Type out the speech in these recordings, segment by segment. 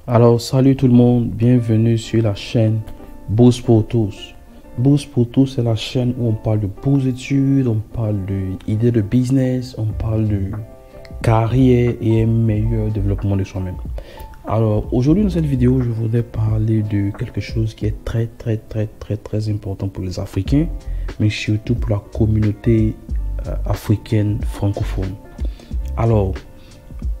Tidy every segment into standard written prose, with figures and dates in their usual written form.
Alors, salut tout le monde, bienvenue sur la chaîne Bourse pour tous. Bourse pour tous, c'est la chaîne où on parle de bourse d'études, on parle d'idées de business, on parle de carrière et un meilleur développement de soi-même. Alors, aujourd'hui dans cette vidéo, je voudrais parler de quelque chose qui est très important pour les Africains, mais surtout pour la communauté africaine francophone. Alors,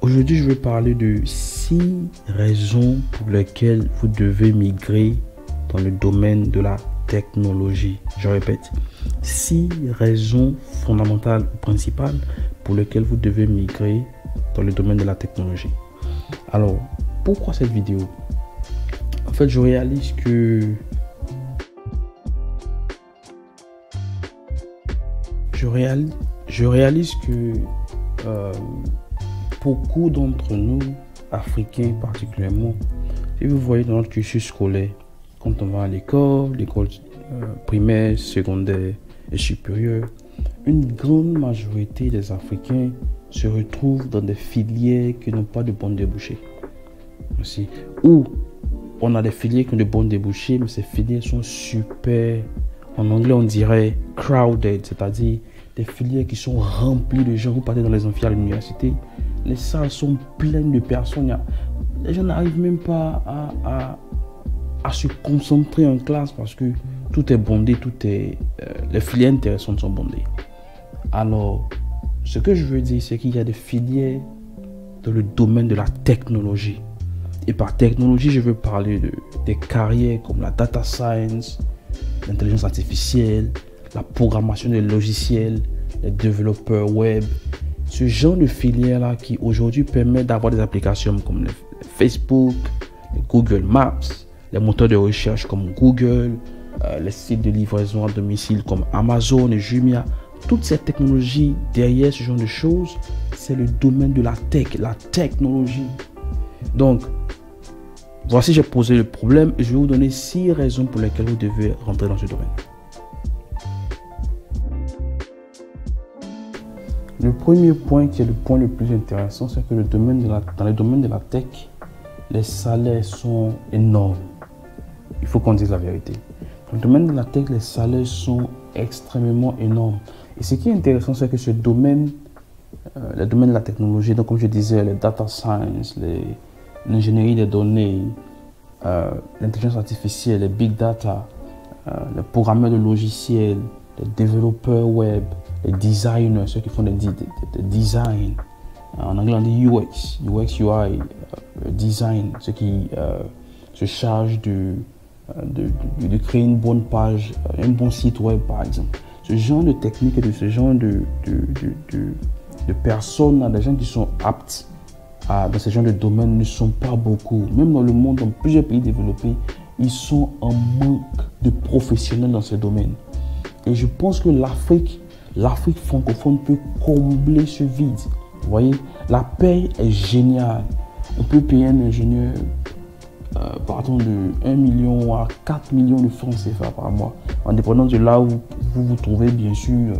aujourd'hui, je vais parler de 6 raisons pour lesquelles vous devez migrer dans le domaine de la technologie. Je répète, 6 raisons fondamentales ou principales pour lesquelles vous devez migrer dans le domaine de la technologie. Alors, pourquoi cette vidéo? En fait, je réalise que beaucoup d'entre nous, Africains particuliirement, si vous voyez dans notre cursus scolaire, quand on va à l'école primaire, secondaire et supérieure, une grande majorité des Africains se retrouvent dans des filières qui n'ont pas de bons débouchés. Aussi, ou on a des filières qui ont de bons débouchés, mais ces filières sont super, en anglais on dirait crowded, c'est-à-dire des filières qui sont remplies de gens. Vous partez dans les amphithéâtres à l'université, les salles sont pleines de personnes. Les gens n'arrivent même pas à se concentrer en classe parce que tout est bondé, les filières intéressantes sont bondées. Alors, ce que je veux dire, c'est qu'il y a des filières dans le domaine de la technologie. Et par technologie, je veux parler des carrières comme la data science, l'intelligence artificielle, la programmation des logiciels, les développeurs web. Ce genre de filière-là qui aujourd'hui permet d'avoir des applications comme les Facebook, les Google Maps, les moteurs de recherche comme Google, les sites de livraison à domicile comme Amazon et Jumia. Toutes ces technologies derrière ce genre de choses, c'est le domaine de la tech, la technologie. Donc, voici, j'ai posé le problème et je vais vous donner 6 raisons pour lesquelles vous devez rentrer dans ce domaine. Le premier point, qui est le point le plus intéressant, c'est que dans le domaine de la tech, les salaires sont énormes. Il faut qu'on dise la vérité. Dans le domaine de la tech, les salaires sont extrêmement énormes. Et ce qui est intéressant, c'est que ce domaine, le domaine de la technologie, donc comme je disais, les data science, l'ingénierie des données, l'intelligence artificielle, les big data, les programmeurs de logiciels, les développeurs web, les designers, ceux qui font des design, en anglais on dit UX, UI, design, ceux qui se chargent de créer une bonne page, un bon site web par exemple. Ce genre de technique et de ce genre de personnes, des gens qui sont aptes dans ce genre de domaine ne sont pas beaucoup. Même dans le monde, dans plusieurs pays développés, ils sont en manque de professionnels dans ce domaine. Et je pense que l'Afrique francophone peut combler ce vide. Vous voyez, la paye est géniale. On peut payer un ingénieur de 1 million à 4 millions de francs CFA par mois, en dépendant de là où vous vous trouvez, bien sûr.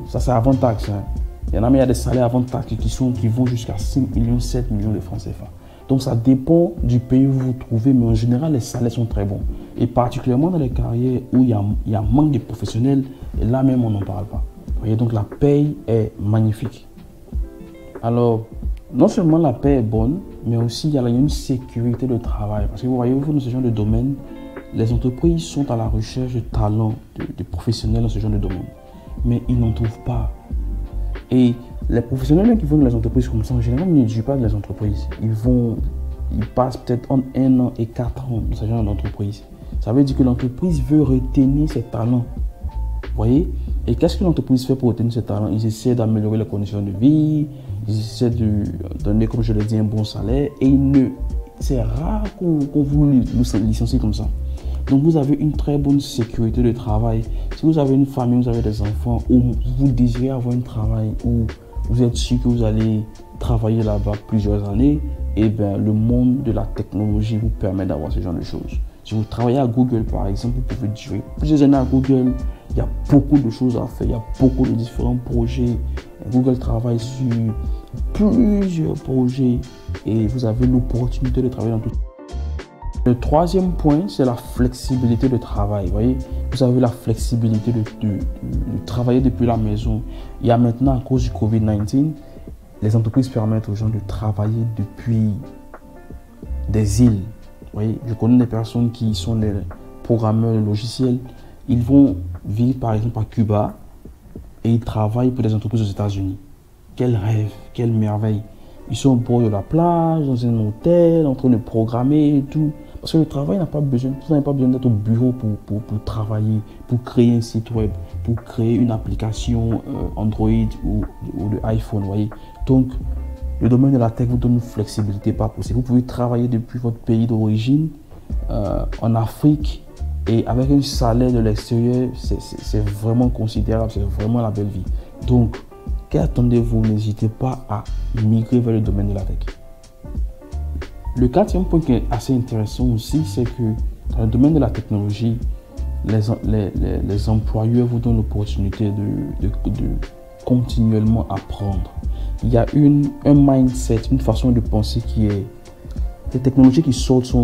Ça, c'est avant taxe. Hein. Il y en a, mais il y a des salaires avant taxe qui vont jusqu'à 5 millions, 7 millions de francs CFA. Donc, ça dépend du pays où vous vous trouvez, mais en général, les salaires sont très bons. Et particulièrement dans les carrières où il y a manque de professionnels, et là même, on n'en parle pas. Vous voyez, donc la paye est magnifique. Alors, non seulement la paye est bonne, mais aussi il y a une sécurité de travail. Parce que vous voyez, dans ce genre de domaine, les entreprises sont à la recherche de talents, de professionnels dans ce genre de domaine. Mais ils n'en trouvent pas. Et les professionnels qui vont dans les entreprises comme ça, en général, ils ne jouent pas dans les entreprises. Ils passent peut-être entre 1 an et 4 ans dans ce genre d'entreprise. Ça veut dire que l'entreprise veut retenir ses talents. Vous voyez? Et qu'est-ce que l'entreprise fait pour retenir ses talents? Ils essaient d'améliorer les conditions de vie, ils essaient de donner, comme je l'ai dit, un bon salaire. Et c'est rare qu'on vous licencie comme ça. Donc vous avez une très bonne sécurité de travail. Si vous avez une famille, vous avez des enfants, ou vous désirez avoir un travail où vous êtes sûr que vous allez travailler là-bas plusieurs années, et bien le monde de la technologie vous permet d'avoir ce genre de choses. Si vous travaillez à Google par exemple, vous pouvez durer plusieurs années à Google. Il y a beaucoup de choses à faire, il y a beaucoup de différents projets. Google travaille sur plusieurs projets et vous avez l'opportunité de travailler dans tout. Le troisième point, c'est la flexibilité de travail. Vous voyez, vous avez la flexibilité de travailler depuis la maison. Il y a maintenant, à cause du COVID-19, les entreprises permettent aux gens de travailler depuis des îles. Vous voyez, je connais des personnes qui sont des programmeurs de logiciels. Ils vont vivre par exemple à Cuba et ils travaillent pour des entreprises aux États-Unis. Quel rêve, quelle merveille. Ils sont au bord de la plage, dans un hôtel, en train de programmer et tout. Parce que le travail n'a pas besoin, vous n'avez pas besoin d'être au bureau pour travailler, pour créer un site web, pour créer une application Android ou de iPhone, vous voyez. Donc, le domaine de la tech vous donne une flexibilité pas possible. Vous pouvez travailler depuis votre pays d'origine, en Afrique, et avec un salaire de l'extérieur, c'est vraiment considérable, c'est vraiment la belle vie. Donc, qu'attendez-vous? N'hésitez pas à migrer vers le domaine de la tech. Le quatrième point qui est assez intéressant aussi, c'est que dans le domaine de la technologie, les employeurs vous donnent l'opportunité de continuellement apprendre. Il y a un mindset, une façon de penser qui est... Les technologies qui sortent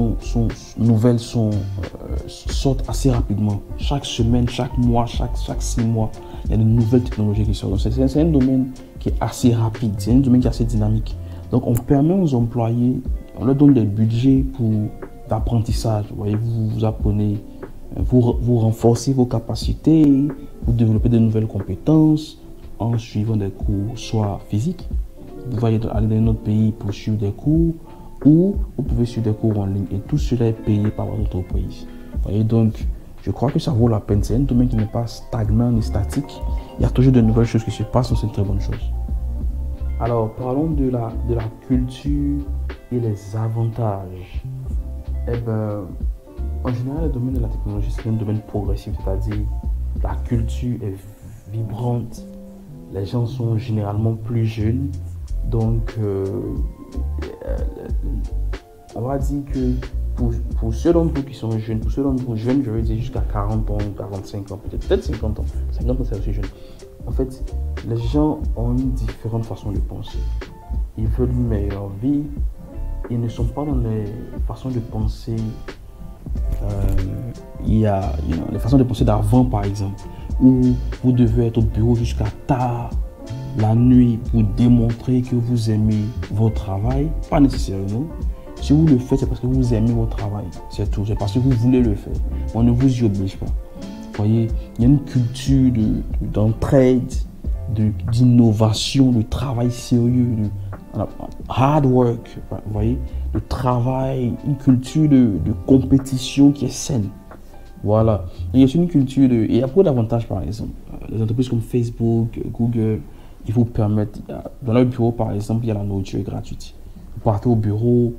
nouvelles sortent assez rapidement. Chaque semaine, chaque mois, chaque 6 mois, il y a de nouvelles technologies qui sortent. Donc c'est un domaine qui est assez rapide, c'est un domaine qui est assez dynamique. Donc on permet aux employés, on leur donne des budgets d'apprentissage. Vous voyez, vous apprenez, vous renforcez vos capacités, vous développez de nouvelles compétences en suivant des cours, soit physiques. Vous pouvez aller dans un autre pays pour suivre des cours, ou vous pouvez suivre des cours en ligne, et tout cela est payé par votre entreprise. Vous voyez, donc je crois que ça vaut la peine. C'est un domaine qui n'est pas stagnant ni statique. Il y a toujours de nouvelles choses qui se passent, donc c'est une très bonne chose. Alors, parlons de la culture et les avantages. Eh bien, en général, le domaine de la technologie, c'est un domaine progressif, c'est-à-dire la culture est vibrante, les gens sont généralement plus jeunes, donc on va dire que pour ceux d'entre vous qui sont jeunes, pour ceux d'entre vous jeunes, je veux dire jusqu'à 40 ans, 45 ans, peut-être 50 ans. 50 ans, c'est aussi jeune. En fait, les gens ont une différente façon de penser. Ils veulent une meilleure vie. Ils ne sont pas dans les façons de penser. Il y a les façons de penser d'avant, par exemple, où vous devez être au bureau jusqu'à tard la nuit pour démontrer que vous aimez votre travail. Pas nécessairement. Si vous le faites, c'est parce que vous aimez votre travail. C'est tout. C'est parce que vous voulez le faire. On ne vous y oblige pas. Vous voyez, il y a une culture d'entraide, d'innovation, de travail sérieux, de hard work. Vous voyez, de travail, une culture de compétition qui est saine. Voilà. Il y a aussi une culture de... Et il y a beaucoup d'avantages, par exemple. Les entreprises comme Facebook, Google, ils vous permettent... Dans leur bureau, par exemple, il y a la nourriture gratuite. Vous partez au bureau,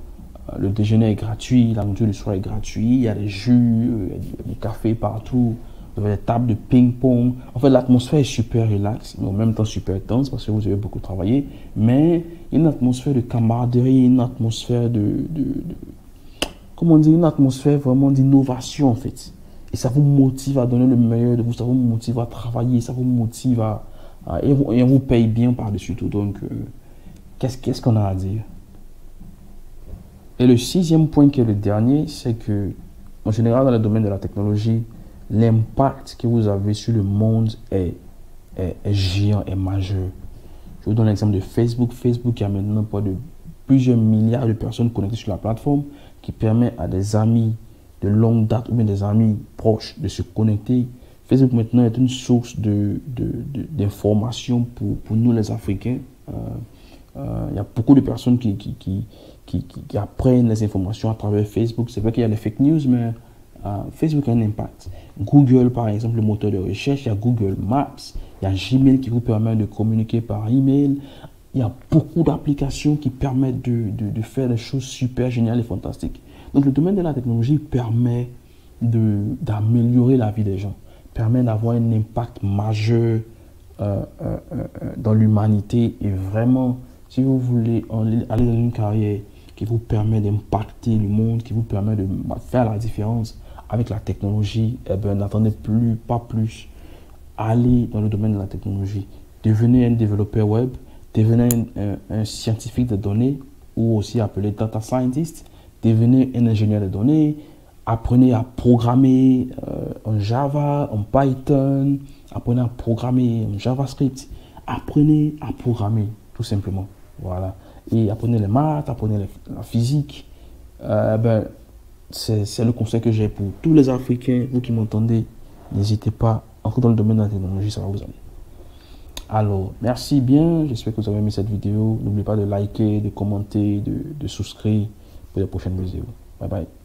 le déjeuner est gratuit, la nourriture du soir est gratuite, il y a des jus, du café partout, vous avez des tables de ping-pong. En fait, l'atmosphère est super relaxe, mais en même temps super tense parce que vous avez beaucoup travaillé. Mais il y a une atmosphère de camaraderie, une atmosphère comment dire, une atmosphère vraiment d'innovation en fait. Et ça vous motive à donner le meilleur de vous, ça vous motive à travailler, ça vous motive et on vous paye bien par-dessus tout. Donc, qu'est-ce qu'on a à dire? Et le sixième point qui est le dernier, c'est que, en général, dans le domaine de la technologie, l'impact que vous avez sur le monde est géant, est majeur. Je vous donne l'exemple de Facebook. Facebook a maintenant plusieurs milliards de personnes connectées sur la plateforme qui permet à des amis de longue date ou bien des amis proches de se connecter. Facebook maintenant est une source d'informations pour nous les Africains. Il y a beaucoup de personnes qui apprennent les informations à travers Facebook. C'est vrai qu'il y a les fake news, mais Facebook a un impact. Google, par exemple, le moteur de recherche, il y a Google Maps, il y a Gmail qui vous permet de communiquer par email. Il y a beaucoup d'applications qui permettent de faire des choses super géniales et fantastiques. Donc, le domaine de la technologie permet d'améliorer la vie des gens, permet d'avoir un impact majeur dans l'humanité. Et vraiment, si vous voulez aller dans une carrière qui vous permet d'impacter le monde, qui vous permet de faire la différence avec la technologie, eh bien, n'attendez pas plus. Allez dans le domaine de la technologie. Devenez un développeur web, devenez un scientifique de données ou aussi appelé data scientist. Devenez un ingénieur de données. Apprenez à programmer en Java, en Python. Apprenez à programmer en JavaScript. Apprenez à programmer, tout simplement. Voilà. Et apprenez les maths, apprenez la physique. C'est le conseil que j'ai pour tous les Africains. Vous qui m'entendez, n'hésitez pas. Entrez dans le domaine de la technologie, ça va vous aider. Alors, merci bien. J'espère que vous avez aimé cette vidéo. N'oubliez pas de liker, de commenter, de souscrire pour les prochaines vidéos. Bye bye.